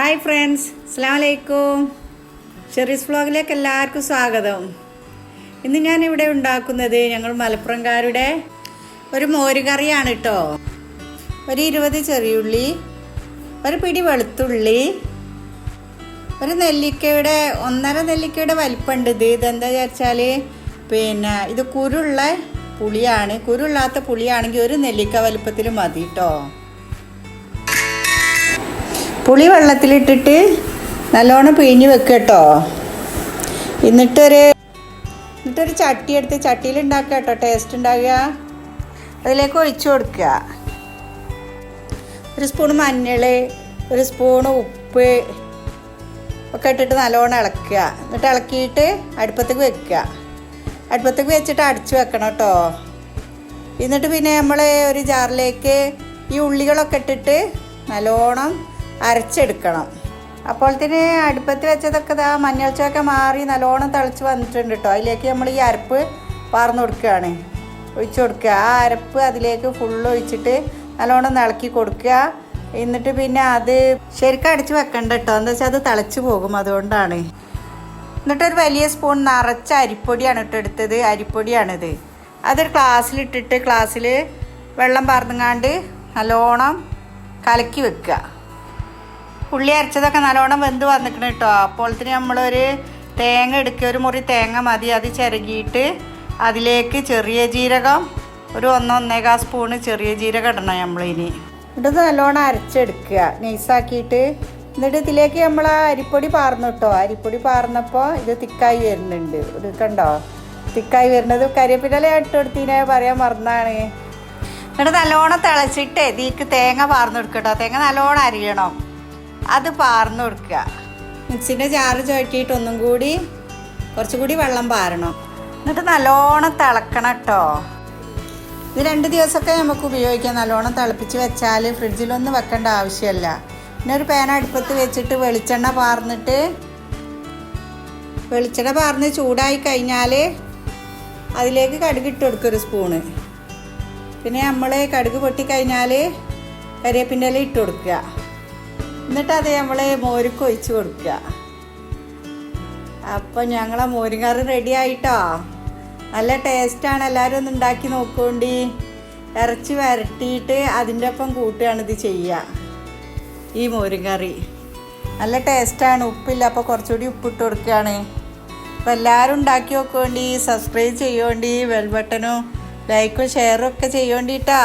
Hi friends, അസ്സലാമു അലൈക്കും. Sherry's വ്ളോഗിലേക്ക് എല്ലാവർക്കും സ്വാഗതം. ഇന്ന് ഞാനിവിടെ ഉണ്ടാക്കുന്നത് ഞങ്ങൾ മലപ്പുറംകാരുടെ ഒരു മോരുകറിയാണ് കേട്ടോ. ഒരു 20 ചെറിയുള്ളി, ഒരു പിടി വെളുത്തുള്ളി, ഒരു നെല്ലിക്കയുടെ 1.5 നെല്ലിക്കയുടെ വലിപ്പമുണ്ട്. ഇതെന്താ വെച്ചാൽ ഇത് കുരുള്ള പുളിയാണ്. കുരുള്ളാത്ത പുളിയാണെങ്കിൽ ഒരു നെല്ലിക്ക വലിപ്പത്തിൽ മതി കേട്ടോ. പുളി വെള്ളത്തിലിട്ടിട്ട് നല്ലോണം പിഴിഞ്ഞ് വെക്കുക കേട്ടോ. എന്നിട്ടൊരു ചട്ടി എടുത്ത് ചട്ടിയിൽ ഉണ്ടാക്കുക കേട്ടോ, ടേസ്റ്റ് ഉണ്ടാകുക. അതിലേക്ക് ഒഴിച്ചു കൊടുക്കുക. ഒരു സ്പൂൺ മഞ്ഞൾ, ഒരു സ്പൂൺ ഉപ്പ് ഒക്കെ ഇട്ടിട്ട് നല്ലോണം ഇളക്കുക. എന്നിട്ട് ഇളക്കിയിട്ട് അടുപ്പത്തേക്ക് വെക്കുക. അടുപ്പത്തേക്ക് വെച്ചിട്ട് അടച്ചു വെക്കണം കേട്ടോ. എന്നിട്ട് പിന്നെ നമ്മൾ ഒരു ജാറിലേക്ക് ഈ ഉള്ളികളൊക്കെ ഇട്ടിട്ട് നല്ലോണം അരച്ചെടുക്കണം. അപ്പോഴത്തേന് അടുപ്പത്ത് വെച്ചതൊക്കെ മഞ്ഞൾച്ചൊക്കെ മാറി നല്ലോണം തിളച്ച് വന്നിട്ടുണ്ട് കേട്ടോ. അതിലേക്ക് നമ്മൾ ഈ അരപ്പ് പാർന്ന് കൊടുക്കുകയാണ്, ഒഴിച്ചു കൊടുക്കുക. ആ അരപ്പ് അതിലേക്ക് ഫുള്ള് ഒഴിച്ചിട്ട് നല്ലോണം ഇളക്കി കൊടുക്കുക. എന്നിട്ട് പിന്നെ അത് ശരിക്കും അടിച്ച് വെക്കണ്ട കേട്ടോ, എന്താ വെച്ചാൽ അത് തിളച്ച് പോകും, അതുകൊണ്ടാണ്. എന്നിട്ടൊരു വലിയ സ്പൂൺ നിറച്ച അരിപ്പൊടിയാണ് കേട്ടോ എടുത്തത്. അരിപ്പൊടിയാണിത്. അതൊരു ഗ്ലാസ്സിലിട്ടിട്ട് ഗ്ലാസ്സിൽ വെള്ളം പാർന്നുങ്ങാണ്ട് നല്ലോണം കലക്കി വെക്കുക. ഉള്ളി അരച്ചതൊക്കെ നല്ലോണം വെന്ത് വന്നിക്കണം കേട്ടോ. അപ്പോഴത്തേന് നമ്മളൊരു തേങ്ങ എടുക്കുക. ഒരു മുറി തേങ്ങ മതി. അത് ചിരകിയിട്ട് അതിലേക്ക് ചെറിയ ജീരകം ഒരു 1-1.25 സ്പൂണ് ചെറിയ ജീരകം ഇടണം നമ്മളിനി. എന്നിട്ട് നല്ലോണം അരച്ചെടുക്കുക നൈസാക്കിയിട്ട്. എന്നിട്ട് ഇതിലേക്ക് നമ്മൾ അരിപ്പൊടി പാർന്നു കേട്ടോ. അരിപ്പൊടി പാർന്നപ്പോൾ ഇത് തിക്കായി വരുന്നുണ്ട്. ഇത് കണ്ടോ, തിക്കായി വരുന്നത്. കരിവേപ്പില ഇട്ടെടുത്തിനെ പറയാൻ മറന്നാണ്. എന്നിട്ട് നല്ലോണം തിളച്ചിട്ട് ഇതിലേക്ക് തേങ്ങ പാർന്നു കൊടുക്കുക കേട്ടോ. തേങ്ങ നല്ലോണം അരിയണം. അത് പാർന്നു കൊടുക്കുക. മിക്സിൻ്റെ ജാറ് ചുഴറ്റിയിട്ട് ഒന്നും കൂടി കുറച്ചുകൂടി വെള്ളം പാരണം. എന്നിട്ട് നല്ലോണം തിളക്കണം കേട്ടോ. ഇത് 2 ദിവസമൊക്കെ നമുക്ക് ഉപയോഗിക്കാം. നല്ലോണം തിളപ്പിച്ച് വെച്ചാൽ ഫ്രിഡ്ജിലൊന്നും വെക്കേണ്ട ആവശ്യമില്ല. പിന്നെ ഒരു പാൻ അടുപ്പത്ത് വെച്ചിട്ട് വെളിച്ചെണ്ണ പാർന്ന് ചൂടായി കഴിഞ്ഞാൽ അതിലേക്ക് കടുക് ഇട്ട് കൊടുക്കുക, ഒരു സ്പൂണ്. പിന്നെ നമ്മൾ കടുക് പൊട്ടിക്കഴിഞ്ഞാൽ കരിവേപ്പിൻ്റെ ഇല ഇട്ട് കൊടുക്കുക. എന്നിട്ട് അത് നമ്മൾ മോരുക്ക് ഒഴിച്ച് കൊടുക്കുക. അപ്പം ഞങ്ങളെ മോരുകറി റെഡി ആയിട്ടോ. നല്ല ടേസ്റ്റാണ്. എല്ലാവരും ഒന്ന് ഉണ്ടാക്കി നോക്കുകൊണ്ടി. ഇറച്ചി വരട്ടിയിട്ട് അതിൻ്റെ ഒപ്പം കൂട്ടുകയാണ് ഇത് ചെയ്യുക. ഈ മോരുകറി നല്ല ടേസ്റ്റാണ്. ഉപ്പില്ല, അപ്പോൾ കുറച്ചുകൂടി ഉപ്പിട്ട് കൊടുക്കുകയാണ്. അപ്പോൾ എല്ലാവരും ഉണ്ടാക്കി നോക്കുകൊണ്ടി. സബ്സ്ക്രൈബ് ചെയ്യുകൊണ്ടി. ബെൽ ബട്ടനും ലൈക്കും ഷെയറും ഒക്കെ ചെയ്യുകൊണ്ടിട്ടാ.